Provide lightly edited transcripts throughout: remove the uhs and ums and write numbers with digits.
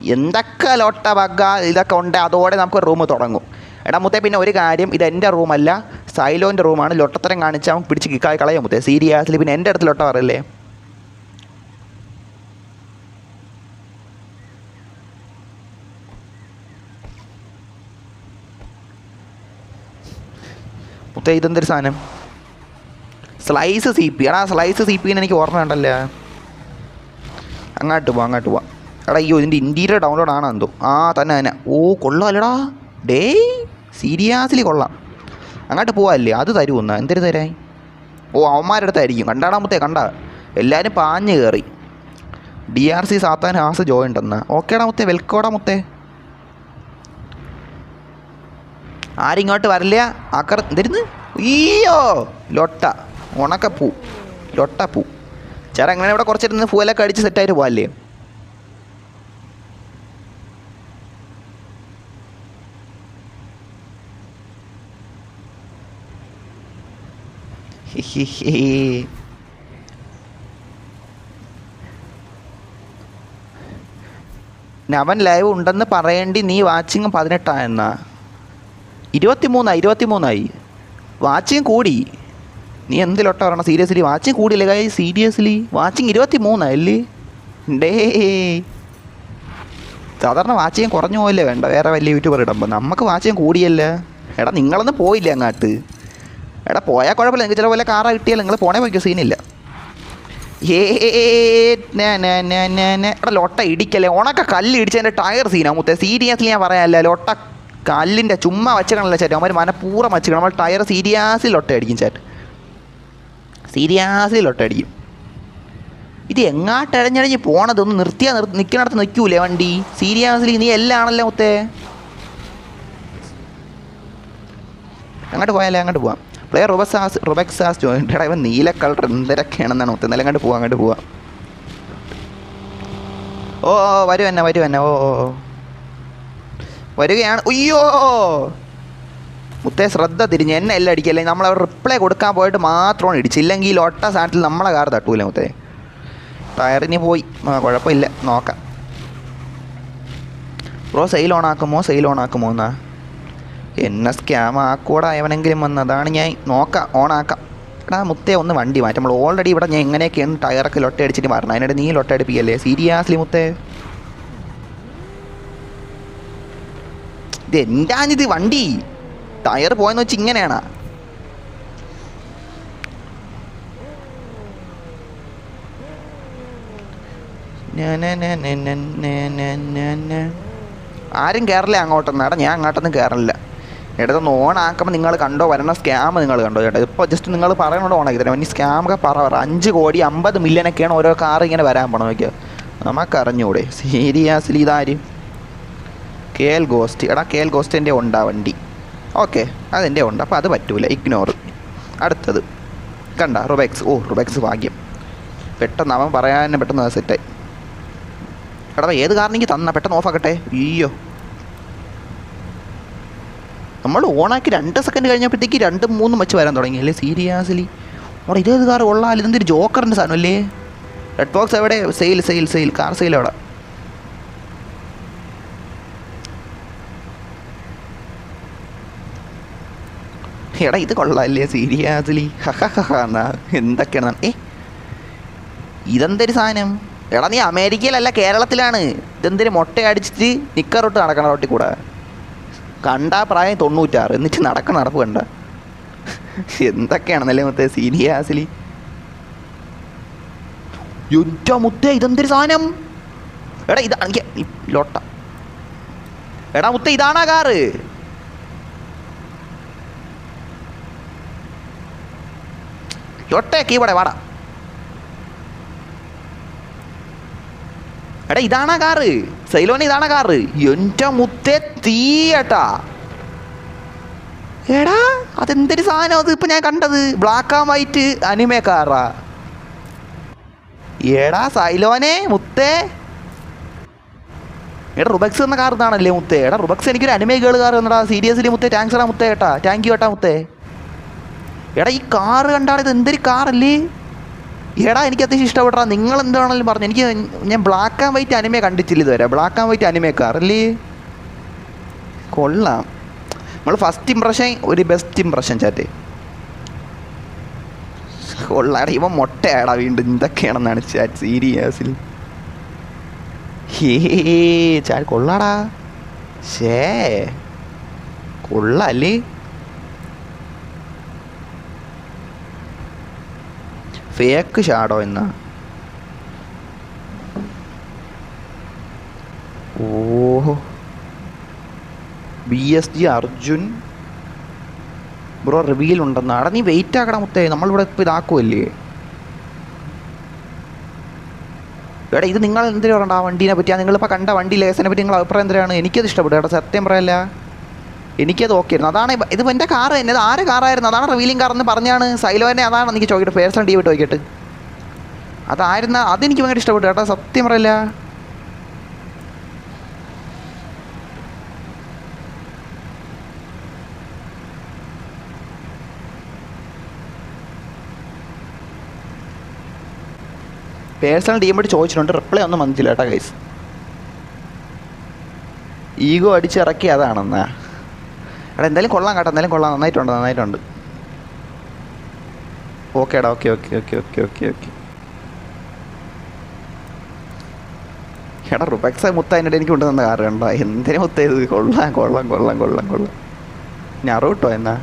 എന്തൊക്കെ ലോട്ട ബഗ്ഗ ഇതൊക്കെ ഉണ്ട്, അതോടെ നമുക്ക് റൂം തുടങ്ങും. എടാ മുത്തേ, പിന്നെ ഒരു കാര്യം, ഇത് എൻ്റെ റൂമല്ല, സൈലോൻ്റെ റൂമാണ്. ലൊട്ടത്തരം കാണിച്ചാൽ അവൻ പിടിച്ച് കിക്കായി കളയാം മുത്തേ, സീരിയസ്ലി. പിന്നെ എൻ്റെ അടുത്ത് ലൊട്ട പറയല്ലേ. മുത്തേ ഇതെന്തൊരു സാധനം? Slice C P. എടാ സ്ലൈസ് സി പിന്ന് എനിക്ക് ഓർമ്മയുണ്ടല്ലോ. അങ്ങോട്ട് പോവാം. എടാ അയ്യോ, ഇതിൻ്റെ ഇൻറ്റീരിയർ ഡൗൺലോഡ് ആണോ എന്തോ. തന്നെ. ഓ കൊള്ളാമല്ലടാ. ഡേയ് സീരിയസ്ലി കൊള്ളാം. അങ്ങോട്ട് പോവാല്ലേ, അത് തരുമെന്നാ. എന്തൊരു തരായി? ഓ അവന്മാരുടെ അടുത്തായിരിക്കും. കണ്ടാടാ മുത്തേ, കണ്ടാ എല്ലാവരും പാഞ്ഞ് കയറി. DRC സാത്താൻ ഹാസ് ജോയിൻ്റ് എന്നാ. ഓക്കേടാ മുത്തേ, വെൽക്കോടാ മുത്തേ. ആരും ഇങ്ങോട്ട് വരില്ല. എന്തിരുന്ന് അയ്യോ ലൊട്ട ഉണക്കപ്പൂ, ലൊട്ടപ്പൂ. ചേട്ടാ അങ്ങനെ ഇവിടെ കുറച്ചിരുന്ന് പൂവലൊക്കെ അടിച്ച് സെറ്റായിട്ട് പോകല്ലേ. അവൻ ലൈവ് ഉണ്ടെന്ന് പറയേണ്ടി. നീ വാച്ചിങ് 18 23 വാച്ചിങ് കൂടി. നീ എന്തിലൊട്ട പറയണം? സീരിയസ്ലി വാച്ചിങ് കൂടിയില്ലേ കാര്യം? സീരിയസ്ലി വാച്ചിങ് 23 അല്ലേ? ഡേ സാധാരണ വാച്ചിങ് കുറഞ്ഞു പോയില്ലേ? വേണ്ട വേറെ വലിയ യൂട്യൂബർ ഇടുമ്പോൾ നമുക്ക് വാച്ചിങ് കൂടിയല്ലേ. എടാ നിങ്ങളൊന്നും പോയില്ലേ അങ്ങോട്ട്? എടാ പോയാൽ കുഴപ്പമില്ല, നിങ്ങൾക്ക് ചില പോലെ കാറ കിട്ടിയാൽ നിങ്ങൾ പോണേ പോയിക്കോ, സീനില്ല. എടാ ലൊട്ട ഇടിക്കല്ലേ, ഉണക്ക കല്ല് ഇടിച്ചതിൻ്റെ ടയർ സീനാ മുത്തേ. സീരിയസ്ലി ഞാൻ പറയാമല്ല, ലൊട്ട കല്ലിൻ്റെ ചുമ്മാ വച്ചുകളല്ല ചേട്ടാ. അവന്മാർ മനഃപൂർവ്വം വച്ചുകൾ. നമ്മൾ ടയർ സീരിയസ്ലി ലൊട്ട അടിക്കും ചേട്ടൻ, സീരിയസ്ലി ലൊട്ട അടിക്കും. ഇത് എങ്ങാട്ട് ഇഴഞ്ഞിഴഞ്ഞ് പോണതൊന്ന് നിൽക്കുന്നിടത്ത് നിൽക്കൂലേ വണ്ടി? സീരിയസ്ലി നീ എല്ലാം ആണല്ലോ മുത്തേ. അങ്ങോട്ട് പോയാലേ, അങ്ങോട്ട് പോവാം. പ്ലെയർ റൊബക്സാസ് ജോയിൻ്റ്. എടാ ഇവൻ നീല കളർ എന്തൊക്കെയാണെന്നാണ് മുത്തേ. എന്നാലും അങ്ങോട്ട് പോവാം. ഓ വരുവന്നെ. ഓ വരികയാണ്. അയ്യോ മുത്തേ ശ്രദ്ധ തിരിഞ്ഞ് എന്നെ എല്ലാം അടിക്കല്ലേ. നമ്മളവിടെ റിപ്ലൈ കൊടുക്കാൻ പോയിട്ട് മാത്രമാണ് ഇടിച്ചില്ലെങ്കിൽ ഒട്ട സാധനത്തിൽ നമ്മളെ കാർ തട്ടൂല മുത്തേ. ടയറിന് പോയി, കുഴപ്പമില്ല, നോക്കാം. ബ്രോ സെയിൽ ഓണാക്കുമോ എന്നാ? എന്നെ സ്കാം ആക്കൂടാ എവനെങ്കിലും വന്ന്. അതാണ് ഞാൻ നോക്കാം, ഓണാക്കാം. എടാ മുത്തേ ഒന്ന് വണ്ടി മാറ്റും. നമ്മൾ ഓൾറെഡി ഇവിടെ ഞാൻ എങ്ങനെയൊക്കെയാണ് ടയറൊക്കെ ലൊട്ട അടിച്ചിട്ട് മാറണം. അതിനിടെ നീ ലൊട്ട അടിപ്പിക്കല്ലേ? സീരിയസ്ലി മുത്തേ. ഇത് എന്താണിത് വണ്ടി? ടയർ പോയെന്ന് വെച്ച് ഇങ്ങനെയാണ്. ആരും കയറില്ല അങ്ങോട്ടൊന്നും. എടാ ഞാൻ അങ്ങോട്ടൊന്നും കയറില്ല. ഇടതൊന്ന് ഓണാക്കുമ്പോൾ നിങ്ങൾ കണ്ടോ വരണ സ്കാം നിങ്ങൾ കണ്ടോ ചേട്ടാ? ഇപ്പോൾ ജസ്റ്റ് നിങ്ങൾ പറയണോണ്ട് ഓണാക്കി തരാം. ഇനി സ്കാമൊക്കെ പറ 5 കോടി 50 മില്യനൊക്കെയാണ് ഓരോ കാർ ഇങ്ങനെ വരാൻ പോകണം. നോക്കിയോ, നമുക്കറിഞ്ഞൂടെ? സീരിയസ്ലി ഇതാരും KL ഗോസ്റ്റ്. എടാ KL ഗോസ്റ്റ് എൻ്റെ ഉണ്ടാ വണ്ടി. ഓക്കെ അതെൻ്റെ ഉണ്ട്, അപ്പോൾ അത് പറ്റൂല, ഇഗ്നോർ. അടുത്തത് കണ്ട റുബെക്സ്. ഓ റുബെക്സ് ഭാഗ്യം. പെട്ടെന്ന് അവൻ പറയാൻ പെട്ടെന്ന് സെറ്റായി. എടാ ഏത് കാരനെങ്കിൽ തന്ന പെട്ടെന്ന് ഓഫാക്കട്ടെ. അയ്യോ നമ്മൾ ഓണാക്കി 2 സെക്കൻഡ് കഴിഞ്ഞപ്പോഴത്തേക്ക് 2-3 വെച്ച് വരാൻ തുടങ്ങി അല്ലേ? സീരിയസ്ലി അവിടെ ഇതേത് കാർ കൊള്ളാമല്ലോ. ഇതെന്തൊരു ജോക്കറിൻ്റെ സാധനം അല്ലേ? റെഡ് ബോക്സ് എവിടെ? സെയിൽ കാർ സെയിൽ എവിടെ? എടാ ഇത് കൊള്ളാമല്ലേ? സീരിയസ്ലി എന്നാ എന്തൊക്കെയാണ്? ഇതെന്തൊരു സാധനം? എടാ നീ അമേരിക്കയിലല്ല കേരളത്തിലാണ്. ഇതെന്തൊരു മൊട്ട അടിച്ചിട്ട് നിക്കറോട്ട് നടക്കണ റോട്ടിൽ കൂടെ. കണ്ടാ പ്രായം 96 എന്നിട്ട് നടപ്പ് കണ്ട. എന്തൊക്കെയാണെന്നല്ലേ മുത്തേ? സീരിയസ്ലി യുദ്ധ മുത്തേ, ഇതെന്തൊരു സാധനം? എടാ ഇതാണെങ്കിൽ ലോട്ട. എടാ മുത്തേ ഇതാണാ കാറ്? ലൊട്ടേ കീവിടെ വാടാ. എടാ ഇതാണാ കാറ്? സൈലോന് ഇതാണാ കാറ്? എൻ്റെ മുത്തേ തീയട്ടാ. എടാ അതെന്തൊരു സാധനം? അത് ഇപ്പം ഞാൻ കണ്ടത് ബ്ലാക്ക് ആൻഡ് വൈറ്റ് അനിമേ കാറാ. എടാ സൈലോനെ മുത്തേ. എടാ റുബക്സ് എന്ന കാർ ഇതാണല്ലേ മുത്തേ? എടാ റുബക്സ് എനിക്കൊരു അനിമേ ഗേൾ കാർ എന്നടാ. സീരിയസ്ലി മുത്തേ താങ്ക്സ് എടാ മുത്തേ. ഏട്ടാ താങ്ക് യു ഏട്ടാ മുത്തേ. എടാ ഈ കാറ് കണ്ടാണ് ഇത് എന്തൊരു കാറല്ലേ? എടാ എനിക്ക് അത്യാവശ്യം ഇഷ്ടപ്പെട്ടാ. നിങ്ങൾ എന്താണെങ്കിലും പറഞ്ഞു. എനിക്ക് ഞാൻ ബ്ലാക്ക് ആൻഡ് വൈറ്റ് അനിമേ കണ്ടിട്ടില്ല ഇതുവരെ. ബ്ലാക്ക് ആൻഡ് വൈറ്റ് അനിമേ കാറല്ലേ കൊള്ളാം. നമ്മൾ ഫസ്റ്റ് ഇമ്പ്രഷൻ ഒരു ബെസ്റ്റ് ഇമ്പ്രഷൻ ചാറ്റ് കൊള്ളാടാ. ഇവൻ മൊട്ടയാടാ വീണ്ടും. എന്തൊക്കെയാണെന്നാണ് ചാറ്റ് സീരിയസിൽ. ഹേ ചാറ്റ് കൊള്ളാടാ. ഷേ കൊള്ളാല്ലേ. ഫേക്ക് ഷാഡോ എന്നാ. ഓഹോ BSG അർജുൻ ബ്രോ റിവീൽ ഉണ്ടെന്നാ. എടാ നീ വെയിറ്റ് ആക്കടാ മുത്തേ. നമ്മളിവിടെ ഇപ്പോൾ ഇതാക്കുമല്ലേ. എടാ ഇത് നിങ്ങൾ എന്തിനു പറയണ്ട ആ വണ്ടീനെ പറ്റി. നിങ്ങളിപ്പോൾ കണ്ട വണ്ടി ലേസിനെ പറ്റി നിങ്ങൾ അഭിപ്രായം എന്തിനാണ്? എനിക്കത് ഇഷ്ടപ്പെട്ടു കേട്ടോ, സത്യം പറയല്ല. എനിക്കത് ഓക്കെ ആയിരുന്നു. അതാണ് ഇത് എൻ്റെ കാറ് തന്നെ. ഇത് ആരെ കാറായിരുന്നു? അതാണ് റിവീലിംഗ് കാർ എന്ന് പറഞ്ഞാണ് സൈലോനെ. അതാണ് എനിക്ക് ചോദിക്കട്ടെ, പേഴ്സണൽ ഡി വിട്ട് ചോദിക്കട്ടെ. അതായിരുന്നു. അതെനിക്ക് ഭയങ്കര ഇഷ്ടപ്പെട്ടു കേട്ടോ, സത്യം പറയല്ല. പേഴ്സണൽ ഡി വിട്ട് ചോദിച്ചിട്ടുണ്ട്, റിപ്ലൈ ഒന്നും വന്നിട്ടില്ല കേട്ടോ ഗൈസ്. ഈഗോ അടിച്ചിറക്കി അതാണെന്നാ. എടാ എന്തായാലും കൊള്ളാം കേട്ടോ, എന്തായാലും കൊള്ളാം. നന്നായിട്ടുണ്ട്. ഓക്കേടാ, ഓക്കെ. എടാ റുബക്സ മുത്ത അതിൻ്റെ എനിക്ക് കൊണ്ടുവന്ന കാറ് കണ്ടോ? എന്തിനു മുത്ത ഇത്? കൊള്ളാം. ഞറൂട്ടോ എന്നാ.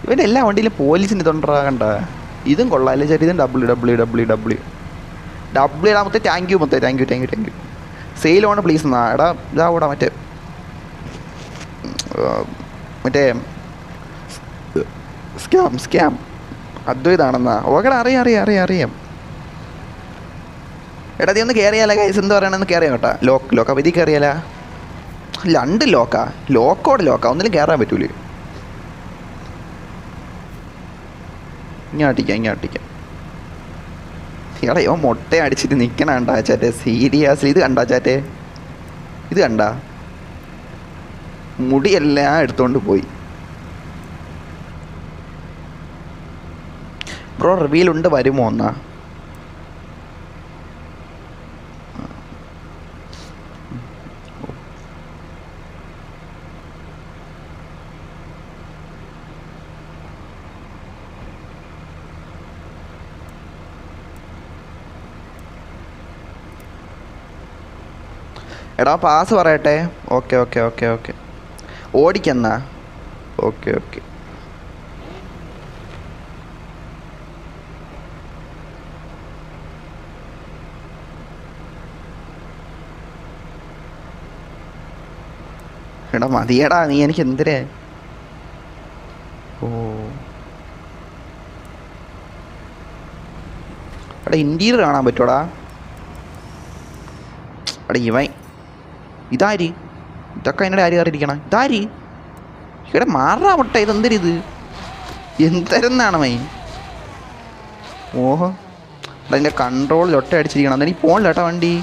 ഇവൻ്റെ എല്ലാ വണ്ടിയിലും പോലീസിന് ഇതുണ്ടാ കണ്ട. ഇതും കൊള്ളാം അല്ലേ ചേട്ടാ. ഇതും ഡബ്ല്യൂ ഇടാ മുത്തേ. Thank you. Sale on please എന്നാ. എടാ ഇതാവൂടാ മറ്റേ സ്കാം അദ്വൈതാണെന്നാ. ഓക്കെടാ അറിയാം. എടാ നീ ഒന്ന് കയറിയാലോ ഗൈസ്. എന്ത് പറയണമെന്ന് കയറിയാ കേട്ടാ. ലോക്ക് അപ്പോൾ ഇതിൽ കയറിയാലാ. രണ്ട് ലോക്കോട് ഒന്നിലും കയറാൻ പറ്റൂലേ. ഇങ്ങോട്ടിക്കാം. എടാ ഇവൻ മുട്ട അടിച്ചിട്ട് നിൽക്കണണ്ടാ ചാറ്റെ. സീരിയസ്ലി ഇത് കണ്ടാ ചാറ്റെ? ഇത് കണ്ടാ? മുടിയെല്ലാം എടുത്തോണ്ട് പോയി. ബ്രോ റിവീലുണ്ട്, വരുമോ എന്നാ? എടാ പാസ് പറയട്ടെ. ഓക്കെ ഓടിക്കെന്നാ. ഓക്കെ എടാ മതിയടാ നീ എനിക്ക് എന്തിനേ. എടാ ഇൻറ്റീരിയർ കാണാൻ പറ്റുമോടാ? എടാ ഇവൻ ഇതാര്? ഇതൊക്കെ എന്നോട് ആര് കയറിയിരിക്കണം? ഇതാര്? ഇവിടെ മാറാ മുട്ട. ഇതെന്തരിത്? എന്തരുന്നാണ് മൈ? ഓഹോ അതിൻ്റെ കൺട്രോളിൽ ഒട്ട അടിച്ചിരിക്കണം. അതെനിക്ക് പോകണില്ല കേട്ടോ വണ്ടി.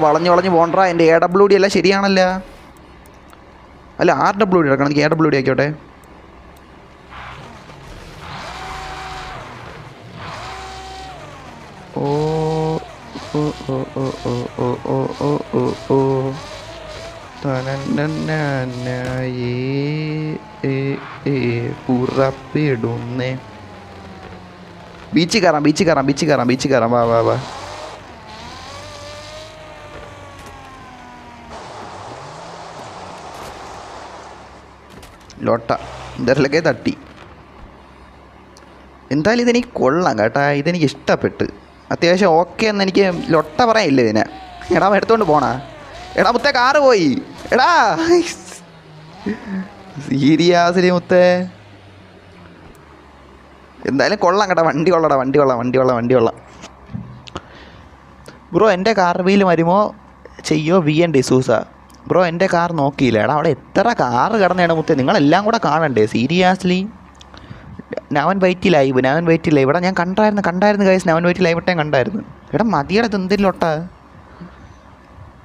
വളഞ്ഞ് പോകണ്ടാ. എൻ്റെ AWD എല്ലാം ശരിയാണല്ലോ. അല്ല RWD എടുക്കണം. എനിക്ക് AWD ആക്കിയോട്ടെ. പുറപ്പെടുന്നേ. ബീച്ചിൽ കയറാം. വാ. ലോട്ട എന്തായാലൊക്കെ തട്ടി. എന്തായാലും ഇതെനിക്ക് കൊള്ളാം കേട്ടാ. ഇതെനിക്ക് ഇഷ്ടപ്പെട്ട് അത്യാവശ്യം ഓക്കെ എന്ന് എനിക്ക് ലൊട്ട പറയാനില്ല ഇതിനെ. എടാ എടുത്തോണ്ട് പോണാ. എടാ മുത്തേ കാറ് പോയി. എടാ സീരിയസ്ലി മുത്തേ. എന്തായാലും കൊള്ളാം കേട്ടോ. വണ്ടി കൊള്ളാം. ബ്രോ എൻ്റെ കാർ വീല് വരുമോ ചെയ്യോ VN ഡിസൂസ. ബ്രോ എൻ്റെ കാർ നോക്കിയില്ല. എടാ അവിടെ എത്ര കാറ് കിടന്നതാണ് മുത്തേ. നിങ്ങളെല്ലാം കൂടെ കാണണ്ടേ സീരിയസ്ലി. നവൻ വൈറ്റ് ലൈവ് ഇവിടെ ഞാൻ കണ്ടായിരുന്നു ഗൈസ്. നവൻ വൈറ്റ് ലൈവ് ഇട്ടേ കണ്ടായിരുന്നു. എടാ മതിയുടെ ഇത് എന്തിലോട്ടാ.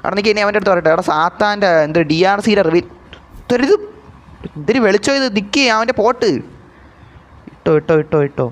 എടാ എനിക്ക് ഇനി അവൻ്റെ അടുത്ത് പറയട്ടെ. എടാ സാത്താൻ്റെ എന്തൊരു DRCയുടെ റിവീൽ ഇത് എന്തൊരു വെളിച്ചോ ഇത്. നിൽക്കി അവൻ്റെ പോട്ട്. ഇട്ടോ